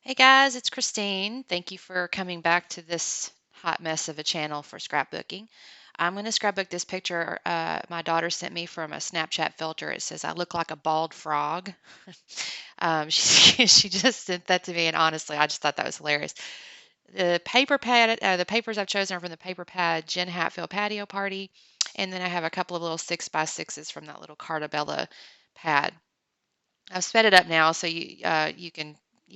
Hey guys, it's Christine. Thank you for coming back to this hot mess of a channel for scrapbooking. I'm going to scrapbook this picture my daughter sent me from a Snapchat filter. It says I look like a bald frog. She just sent that to me, and honestly, I just thought that was hilarious. The papers I've chosen are from the Paper Pad Jen Hatfield Patio Party, and then I have a couple of little 6x6s from that little Cartabella pad. I've sped it up now so you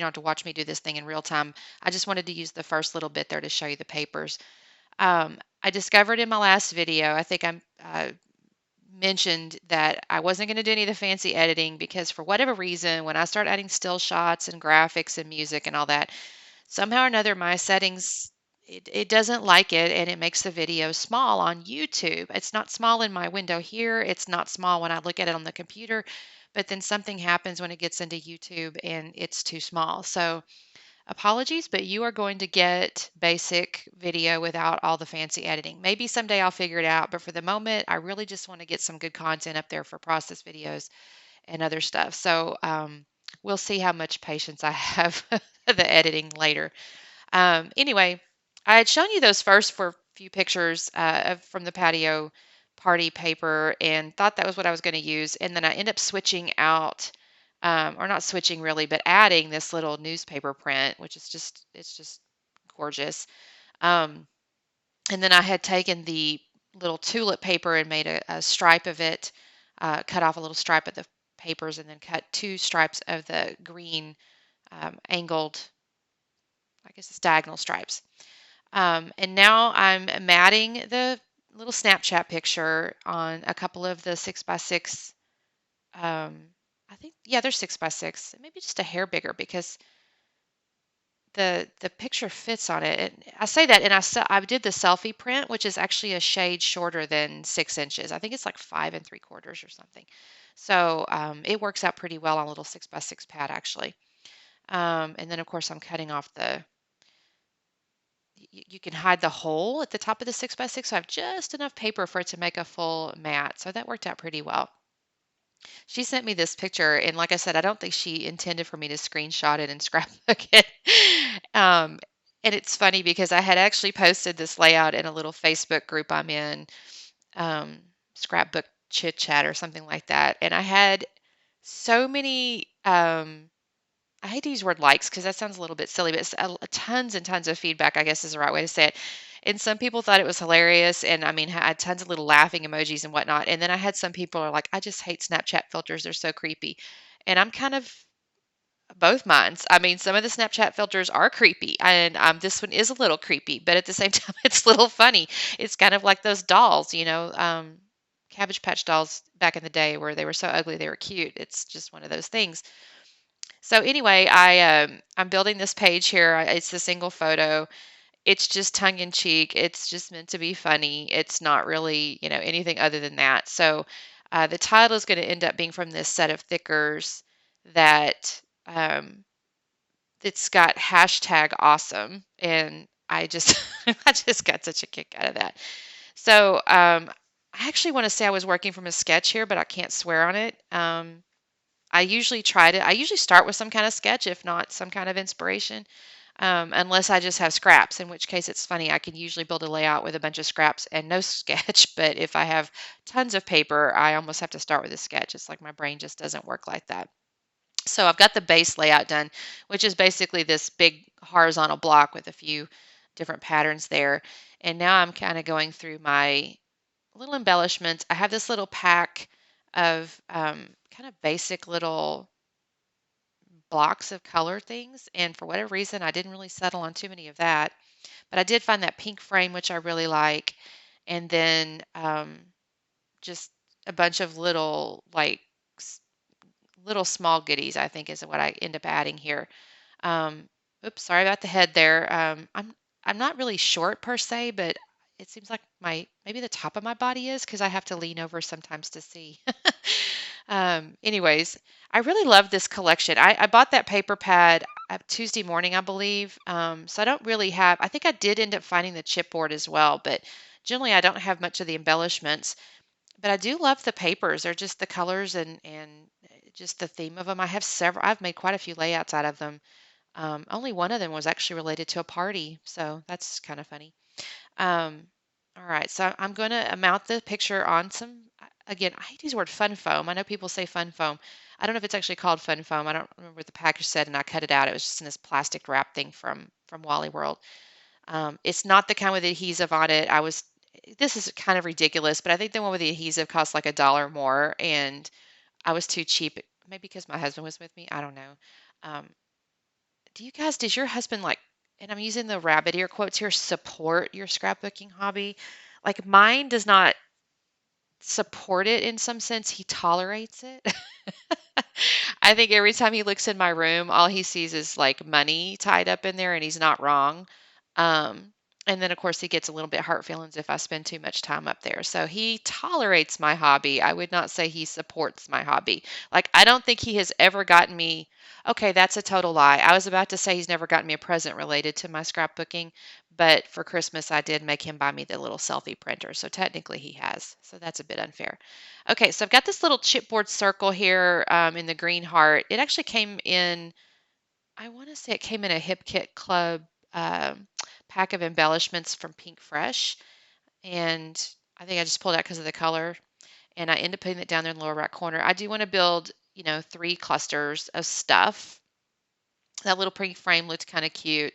don't have to watch me do this thing in real time. I just wanted to use the first little bit there to show you the papers. I discovered in my last video, I think I mentioned that I wasn't going to do any of the fancy editing because for whatever reason, when I start adding still shots and graphics and music and all that, somehow or another my settings it doesn't like it and it makes the video small on YouTube. It's not small in my window here. It's not small when I look at it on the computer, but then something happens when it gets into YouTube and it's too small. So apologies, but you are going to get basic video without all the fancy editing. Maybe someday I'll figure it out, but for the moment, I really just want to get some good content up there for process videos and other stuff. So we'll see how much patience I have the editing later. Anyway, I had shown you those first for a few pictures from the patio party paper and thought that was what I was going to use. And then I end up switching out, or not switching really, but adding this little newspaper print, which is it's just gorgeous. Um, and then I had taken the little tulip paper and made a stripe of it, cut off a little stripe of the papers, and then cut two stripes of the green angled, I guess it's diagonal stripes. And now I'm matting the little Snapchat picture on a couple of the 6x6. I think, yeah, they're 6x6, maybe just a hair bigger because the picture fits on it. And I say that, and I did the selfie print, which is actually a shade shorter than 6 inches. I think it's like 5 3/4 or something. So it works out pretty well on a little 6x6 pad actually. And then of course I'm cutting off you can hide the hole at the top of the 6x6. So I have just enough paper for it to make a full mat. So that worked out pretty well. She sent me this picture, and like I said, I don't think she intended for me to screenshot it and scrapbook it. Um, and it's funny because I had actually posted this layout in a little Facebook group I'm in, Scrapbook Chit Chat or something like that. And I had so many I hate to use the word likes because that sounds a little bit silly, but tons and tons of feedback, I guess is the right way to say it. And some people thought it was hilarious. And I mean, I had tons of little laughing emojis and whatnot. And then I had some people are like, I just hate Snapchat filters. They're so creepy. And I'm kind of both minds. I mean, some of the Snapchat filters are creepy. And this one is a little creepy, but at the same time, it's a little funny. It's kind of like those dolls, Cabbage Patch dolls back in the day where they were so ugly they were cute. It's just one of those things. So anyway, I'm building this page here. It's a single photo. It's just tongue in cheek. It's just meant to be funny. It's not really, anything other than that. So the title is going to end up being from this set of thickers that it's got hashtag awesome, and I just I just got such a kick out of that. So I actually want to say I was working from a sketch here, but I can't swear on it. I usually start with some kind of sketch, if not some kind of inspiration, unless I just have scraps, in which case it's funny. I can usually build a layout with a bunch of scraps and no sketch, but if I have tons of paper, I almost have to start with a sketch. It's like my brain just doesn't work like that. So I've got the base layout done, which is basically this big horizontal block with a few different patterns there. And now I'm kind of going through my little embellishments. I have this little pack of kind of basic little blocks of color things, and for whatever reason, I didn't really settle on too many of that. But I did find that pink frame, which I really like, and then just a bunch of little little small goodies. I think is what I end up adding here. Um, Oops, sorry about the head there. I'm not really short per se, but it seems like my maybe the top of my body is because I have to lean over sometimes to see. Anyways, I really love this collection. I bought that paper pad Tuesday morning, I believe. So I don't really have. I think I did end up finding the chipboard as well, but generally I don't have much of the embellishments. But I do love the papers. They're just the colors and just the theme of them. I have several. I've made quite a few layouts out of them Only one of them was actually related to a party, so that's kind of funny. Um, all right, so I'm going to mount the picture on some, again, I hate to use the word fun foam. I know people say fun foam. I don't know if it's actually called fun foam. I don't remember what the package said, and I cut it out. It was just in this plastic wrap thing from Wally World. It's not the kind with adhesive on it. This is kind of ridiculous, but I think the one with the adhesive costs like $1 more, and I was too cheap. Maybe because my husband was with me. I don't know. Um, does your husband like, and I'm using the rabbit ear quotes here, support your scrapbooking hobby? Like mine does not support it in some sense. He tolerates it. I think every time he looks in my room, all he sees is like money tied up in there, and he's not wrong. Um, and then, of course, he gets a little bit hurt feelings if I spend too much time up there. So he tolerates my hobby. I would not say he supports my hobby. Like, I don't think he has ever gotten me. Okay, that's a total lie. I was about to say he's never gotten me a present related to my scrapbooking, but for Christmas, I did make him buy me the little selfie printer. So technically, he has. So that's a bit unfair. Okay, so I've got this little chipboard circle here in the green heart. It actually came in, I want to say it came in a Hip Kit Club pack of embellishments from Pink Fresh. And I think I just pulled out because of the color. And I ended up putting it down there in the lower right corner. I do want to build, 3 clusters of stuff. That little pink frame looked kind of cute.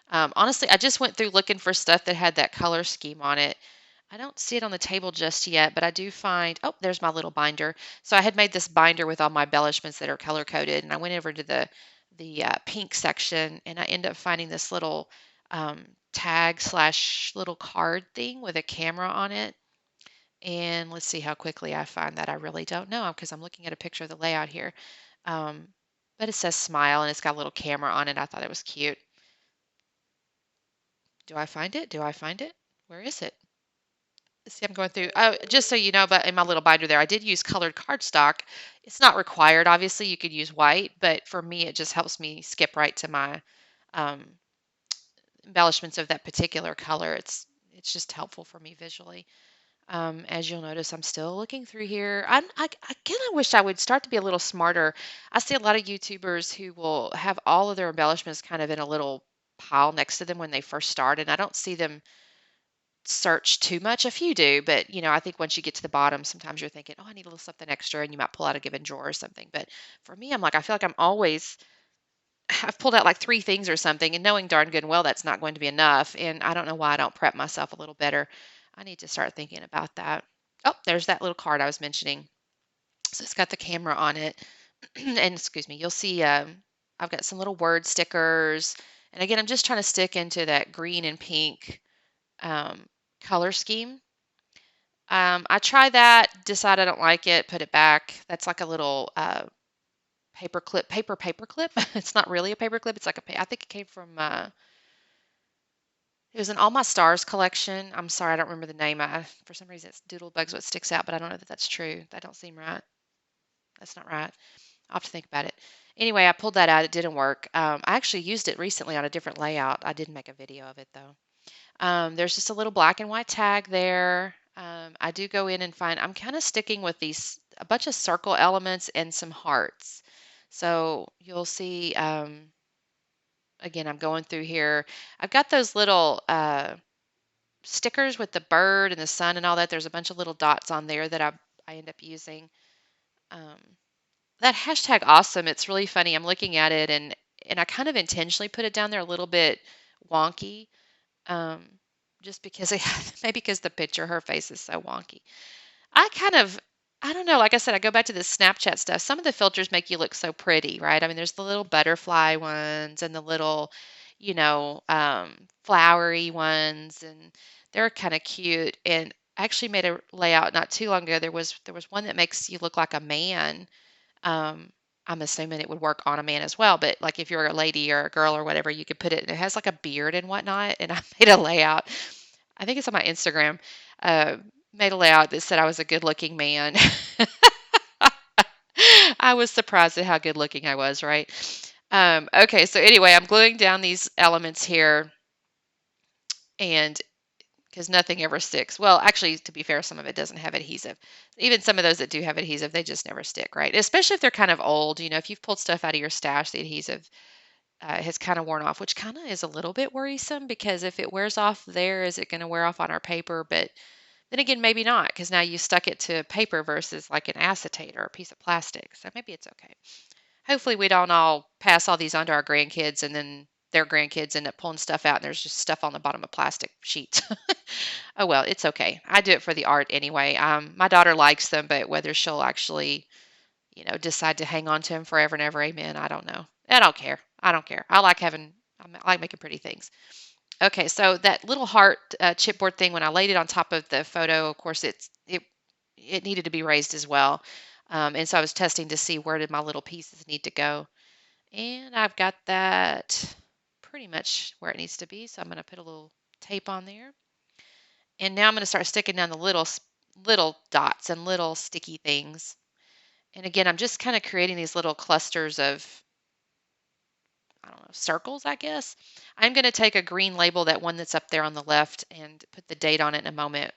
Honestly, I just went through looking for stuff that had that color scheme on it. I don't see it on the table just yet, but I do find, oh, there's my little binder. So I had made this binder with all my embellishments that are color coded, and I went over to the pink section, and I ended up finding this little tag slash little card thing with a camera on it. And let's see how quickly I find that. I really don't know because I'm looking at a picture of the layout here. Um, but it says smile and it's got a little camera on it. I thought it was cute. Do I find it? Do I find it? Where is it? See, I'm going through. Oh, just so you know, but in my little binder there, I did use colored cardstock. It's not required. Obviously, you could use white, but for me, it just helps me skip right to my um, embellishments of that particular color. It's just helpful for me visually. As you'll notice, I'm still looking through here. Again, I wish I would start to be a little smarter. I see a lot of YouTubers who will have all of their embellishments kind of in a little pile next to them when they first start, and I don't see them search too much. A few do, but I think once you get to the bottom, sometimes you're thinking, "Oh, I need a little something extra," and you might pull out a given drawer or something. But for me, I'm like, I feel like I've pulled out like 3 things or something, and knowing darn good and well that's not going to be enough. And I don't know why I don't prep myself a little better. I need to start thinking about that. Oh, there's that little card I was mentioning. So it's got the camera on it. And excuse me, you'll see I've got some little word stickers. And again, I'm just trying to stick into that green and pink um, color scheme. I tried that, decide I don't like it, put it back. That's like a little paper clip. It's not really a paper clip. It's like I think it came from it was an All My Stars collection. I'm sorry, I don't remember the name. For some reason it's Doodlebug's what sticks out, but I don't know that that's true. That don't seem right. That's not right. I'll have to think about it. Anyway, I pulled that out. It didn't work. I actually used it recently on a different layout. I did make a video of it though. There's just a little black and white tag there. I do go in and find, I'm kind of sticking with a bunch of circle elements and some hearts. So you'll see, again, I'm going through here. I've got those little stickers with the bird and the sun and all that. There's a bunch of little dots on there that I end up using. Um, that hashtag awesome, it's really funny. I'm looking at it and I kind of intentionally put it down there a little bit wonky. Um, just because maybe because the picture, her face is so wonky. I kind of, I don't know. Like I said, I go back to the Snapchat stuff. Some of the filters make you look so pretty, right? I mean, there's the little butterfly ones and the little, flowery ones, and they're kind of cute. And I actually made a layout not too long ago. There was one that makes you look like a man. Um, I'm assuming it would work on a man as well, but like if you're a lady or a girl or whatever, you could put it. And it has like a beard and whatnot. And I made a layout. I think it's on my Instagram. Uh, Made a layout that said I was a good-looking man. I was surprised at how good-looking I was, right? Okay, so anyway, I'm gluing down these elements here, and because nothing ever sticks. Well, actually, to be fair, some of it doesn't have adhesive. Even some of those that do have adhesive, they just never stick, right? Especially if they're kind of old. If you've pulled stuff out of your stash, the adhesive has kind of worn off, which kind of is a little bit worrisome because if it wears off there, is it going to wear off on our paper? But then again, maybe not because now you stuck it to paper versus like an acetate or a piece of plastic. So maybe it's okay. Hopefully, we don't all pass all these on to our grandkids and then their grandkids end up pulling stuff out and there's just stuff on the bottom of plastic sheets. Oh well, it's okay. I do it for the art anyway. My daughter likes them, but whether she'll actually, decide to hang on to them forever and ever, amen, I don't know. I don't care. I don't care. I like making pretty things. Okay, so that little heart chipboard thing, when I laid it on top of the photo, of course, it needed to be raised as well. And so I was testing to see where did my little pieces need to go. And I've got that pretty much where it needs to be. So I'm going to put a little tape on there. And now I'm going to start sticking down the little dots and little sticky things. And again, I'm just kind of creating these little clusters of, I don't know, circles, I guess. I'm going to take a green label, that one that's up there on the left, and put the date on it in a moment.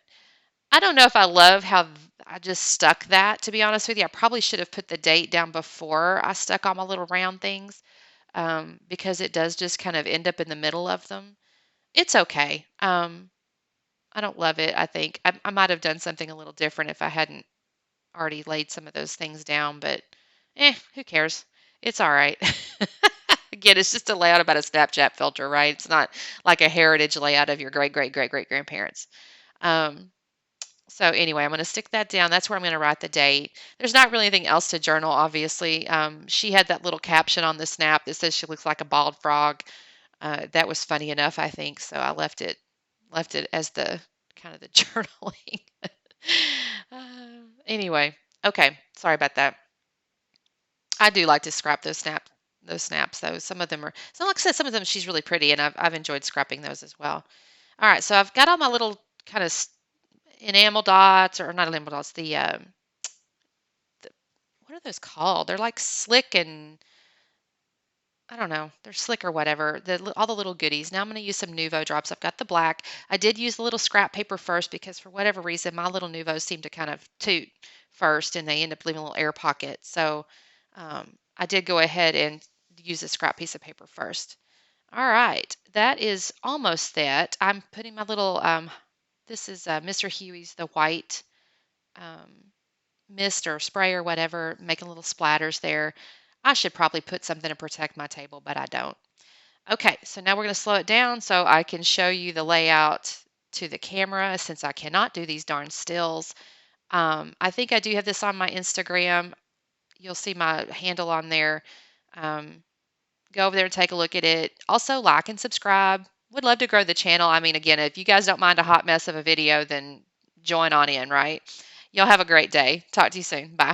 I don't know if I love how I just stuck that, to be honest with you. I probably should have put the date down before I stuck all my little round things, because it does just kind of end up in the middle of them. It's okay. I don't love it, I think. I might have done something a little different if I hadn't already laid some of those things down, but who cares? It's all right. Again, it's just a layout about a Snapchat filter, right? It's not like a heritage layout of your great, great, great, great grandparents. Um, so anyway, I'm going to stick that down. That's where I'm going to write the date. There's not really anything else to journal, obviously. She had that little caption on the snap that says she looks like a bald frog. That was funny enough, I think. So I left it as the kind of the journaling. Anyway, okay. Sorry about that. I do like to scrap those snaps though. Some of them are, so like I said, some of them she's really pretty, and I've enjoyed scrapping those as well. All right, so I've got all my little kind of enamel dots, or not enamel dots, the what are those called? They're like slick and I don't know. They're slick or whatever. All the little goodies. Now I'm going to use some Nuvo drops. I've got the black. I did use a little scrap paper first because for whatever reason my little Nuvos seem to kind of toot first and they end up leaving a little air pocket. So I did go ahead and use a scrap piece of paper first. All right, that is almost that. I'm putting my little. This is Mr. Huey's the white um, mist or spray or whatever, making little splatters there. I should probably put something to protect my table, but I don't. Okay, so now we're going to slow it down so I can show you the layout to the camera since I cannot do these darn stills. I think I do have this on my Instagram. You'll see my handle on there. Um, Go over there and take a look at it. Also, like and subscribe. Would love to grow the channel. I mean, again, if you guys don't mind a hot mess of a video, then join on in, right? Y'all have a great day. Talk to you soon. Bye.